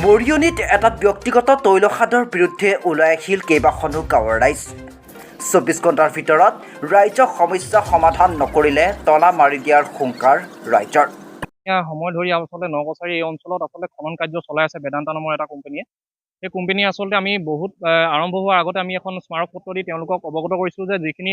মৰিয়নিত এটা ব্যক্তিগত তৈলখাদৰ বিৰুদ্ধে ওলাই আহিল কেইবাখনো গাঁৱৰ ৰাইজ। ২৪ ঘণ্টাৰ ভিতৰত ৰাইজক সমস্যা সমাধান নকৰিলে তলা মাৰি দিয়াৰ হুংকাৰ ৰাইজৰ। সময় ধৰি আচলতে নকছাৰী এই অঞ্চলত আচলতে খনন কাৰ্য চলাই আছে বেদান্ত নামৰ এটা কোম্পানীয়ে। সেই কোম্পানীয়ে আচলতে আমি বহুত আৰম্ভ হোৱাৰ আগতে আমি এখন স্মাৰক পত্ৰ দি তেওঁলোকক অৱগত কৰিছোঁ যে যিখিনি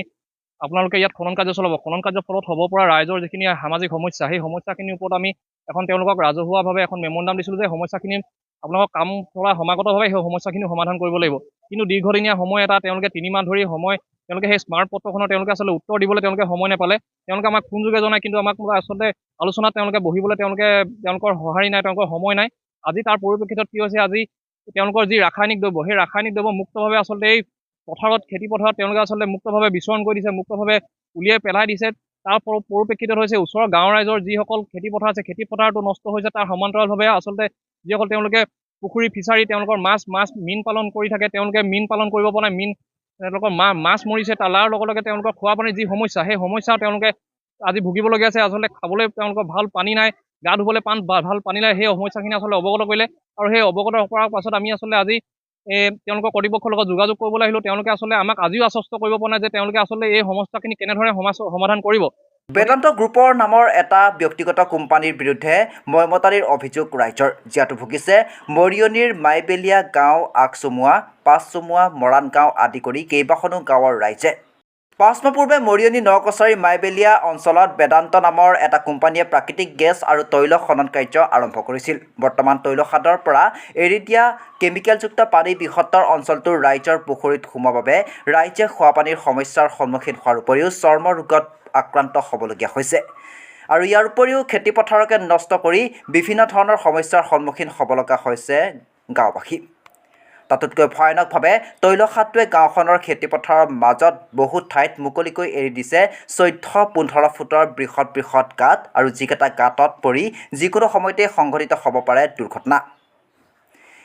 আপোনালোকে ইয়াত খনন কাৰ্য চলাব, খনন কাৰ্যৰ ফলত হ'ব পৰা ৰাইজৰ যিখিনি সামাজিক সমস্যা, সেই সমস্যাখিনিৰ ওপৰত আমি এখন তেওঁলোকক ৰাজহুৱাভাৱে এখন মেম'ৰেণ্ডাম দিছিলোঁ যে সমস্যাখিনি আপোনালোকক কাম কৰা সমাগতভাৱে সেই সমস্যাখিনি সমাধান কৰিব লাগিব। কিন্তু দীৰ্ঘদিনীয়া সময় এটা তেওঁলোকে ৩ মাহ ধৰি তেওঁলোকে সেই স্মাৰক পত্ৰখনৰ তেওঁলোকে আচলতে উত্তৰ দিবলৈ তেওঁলোকে সময় নাপালে। তেওঁলোকে আমাক ফোনযোগে জনায়, কিন্তু আমাক আচলতে আলোচনাত তেওঁলোকে বহিবলৈ তেওঁলোকৰ সঁহাৰি নাই, তেওঁলোকৰ সময় নাই। আজি তাৰ পৰিপ্ৰেক্ষিতত কি হৈছে, আজি তেওঁলোকৰ যি ৰাসায়নিক দ্ৰব্য, সেই ৰাসায়নিক দ্ৰব্য মুক্তভাৱে আচলতে এই পথাৰত খেতি পথাৰত তেওঁলোকে আচলতে মুক্তভাৱে বিচৰণ কৰি দিছে, মুক্তভাৱে উলিয়াই পেলাই দিছে। তাৰ পৰিপ্ৰেক্ষিতত হৈছে ওচৰৰ গাঁৱৰ ৰাইজৰ যিসকল খেতি পথাৰ আছে, খেতি পথাৰটো নষ্ট হৈছে। তাৰ সমান্তৰালভাৱে আচলতে যিসকল তেওঁলোকে পুখুৰী ফিচাৰী তেওঁলোকৰ মাছ মীন পালন কৰি থাকে, তেওঁলোকে মীন পালন কৰিব পৰা নাই, তেওঁলোকৰ মাছ মৰিছে। তাৰ লগে লগে তেওঁলোকৰ খোৱা পানীৰ যি সমস্যা, সেই সমস্যাও তেওঁলোকে আজি ভুগিবলগীয়া আছে। আচলতে খাবলৈ তেওঁলোকৰ ভাল পানী নাই, গা ধুবলৈ ভাল পানী নাই। সেই সমস্যাখিনি আচলতে অৱগত কৰিলে, আৰু সেই অৱগত কৰাৰ পাছত আমি আচলতে আজি তেওঁলোকৰ কৰ্তৃপক্ষৰ লগত যোগাযোগ কৰিবলৈ আহিলোঁ। তেওঁলোকে আচলতে আমাক আজিও আশ্বস্ত কৰিব পৰা নাই যে তেওঁলোকে আচলতে এই সমস্যাখিনি কেনেধৰণে সমাধান কৰিব। বেদান্ত গ্ৰুপৰ নামৰ এটা ব্যক্তিগত কোম্পানীৰ বিৰুদ্ধে ময়মতাৰীৰ অভিযোগ ৰাইজৰ, যিয়াতো ভুগিছে মৰিয়নিৰ মাইবেলিয়া গাঁও, আগচমুৱা, পাঁচচমুৱা, মৰাণ গাঁও আদি কৰি কেইবাখনো গাঁৱৰ ৰাইজে। ৫ মাহ পূৰ্বে মৰিয়নি নকছাৰী মাইবেলিয়া অঞ্চলত বেদান্ত নামৰ এটা কোম্পানীয়ে প্ৰাকৃতিক গেছ আৰু তৈল খনন কাৰ্য আৰম্ভ কৰিছিল। বৰ্তমান তৈলখাদৰ পৰা এৰি দিয়া কেমিকেলযুক্ত পানী বৃহত্তৰ অঞ্চলটোৰ ৰাইজৰ পুখুৰীত সোমোৱাৰ বাবে ৰাইজে খোৱাপানীৰ সমস্যাৰ সন্মুখীন হোৱাৰ উপৰিও চৰ্ম ৰোগত আক্ৰান্ত হ'বলগীয়া হৈছে। আৰু ইয়াৰ উপৰিও খেতিপথাৰকে নষ্ট কৰি বিভিন্ন ধৰণৰ সমস্যাৰ সন্মুখীন হ'ব লগা হৈছে গাঁওবাসী। তাতোতকৈ ভয়ানকভাৱে তৈলখাদটোৱে গাঁওখনৰ খেতিপথাৰৰ মাজত বহু ঠাইত মুকলিকৈ এৰি দিছে ১৪-১৫ ফুটৰ বৃহৎ গাঁত, আৰু যিকেইটা গাঁতত পৰি যিকোনো সময়তে সংঘটিত হ'ব পাৰে দুৰ্ঘটনা।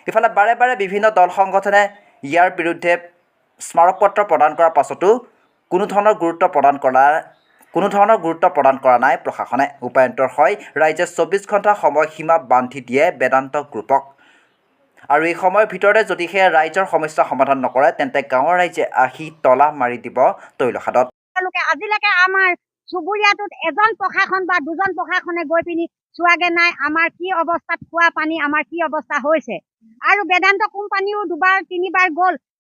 ইফালে বাৰে বাৰে বিভিন্ন দল সংগঠনে ইয়াৰ বিৰুদ্ধে স্মাৰকপত্ৰ প্ৰদান কৰাৰ পাছতো কোনো ধৰণৰ গুৰুত্ব প্ৰদান কৰা নাই প্ৰশাসনে। উপায়ন্তৰ হয় ৰাইজে ২৪ ঘণ্টা সময়সীমা বান্ধি দিয়ে বেদান্ত গ্ৰুপক, আৰু এই সময়ৰ ভিতৰতে যদিহে ৰাইজৰ সমস্যা সমাধান নকৰে তেন্তে গাঁৱৰ ৰাইজে আহি তলা মাৰি দিব তৈলখাদত। তেওঁলোকে আজিলৈকে আমাৰ চুবুৰীয়াটোত এজন প্ৰশাসন বা দুজন প্ৰশাসনে গৈ পিনি চোৱাগে নাই আমাৰ কি অৱস্থাত খোৱা পানী, আমাৰ কি অৱস্থা হৈছে। আৰু বেদান্ত কোম্পানীও ২-৩বাৰ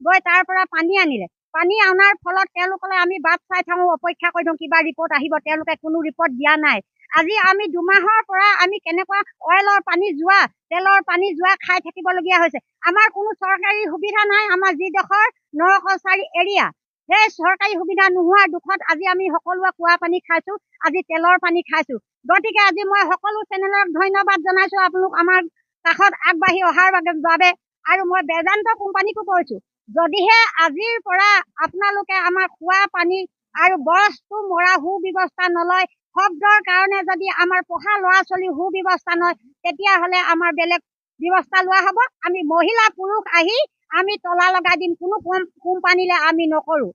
গৈ তাৰ পৰা পানী আনিলে। পানী অনাৰ ফলত তেওঁলোকলৈ আমি বাট চাই থাকোঁ, অপেক্ষা কৰি থাকোঁ কিবা ৰিপৰ্ট আহিব, তেওঁলোকে কোনো ৰিপৰ্ট দিয়া নাই। আজি আমি ২ মাহৰ পৰা আমি কেনেকুৱা অইলৰ পানী যোৱা, তেলৰ পানী যোৱা খাই থাকিবলগীয়া হৈছে। আমাৰ কোনো চৰকাৰী সুবিধা নাই। আমাৰ যিডোখৰ নকছাৰী এৰিয়া, সেই চৰকাৰী সুবিধা নোহোৱাৰ দুখত আজি আমি সকলোৱে খোৱা পানী খাইছোঁ, আজি তেলৰ পানী খাইছোঁ। গতিকে আজি মই সকলো চেনেলক ধন্যবাদ জনাইছোঁ আপোনালোক আমাৰ কাষত আগবাঢ়ি অহাৰ বাবে। আৰু মই বেদান্ত কোম্পানীকো কৈছোঁ, যদিহে আজিৰ পৰা আপোনালোকে আমাৰ খোৱা পানী আৰু বস্তু মৰা সুব্যৱস্থা নলয়, শব্দৰ কাৰণে যদি আমাৰ পঢ়া ল'ৰা ছোৱালীৰ সুব্যৱস্থা নয়, তেতিয়াহ'লে আমাৰ বেলেগ ব্যৱস্থা লোৱা হ'ব। আমি মহিলা পুৰুষ আহি আমি তলা লগাই দিম, কোনো কোম্পানীলৈ আমি নকৰোঁ।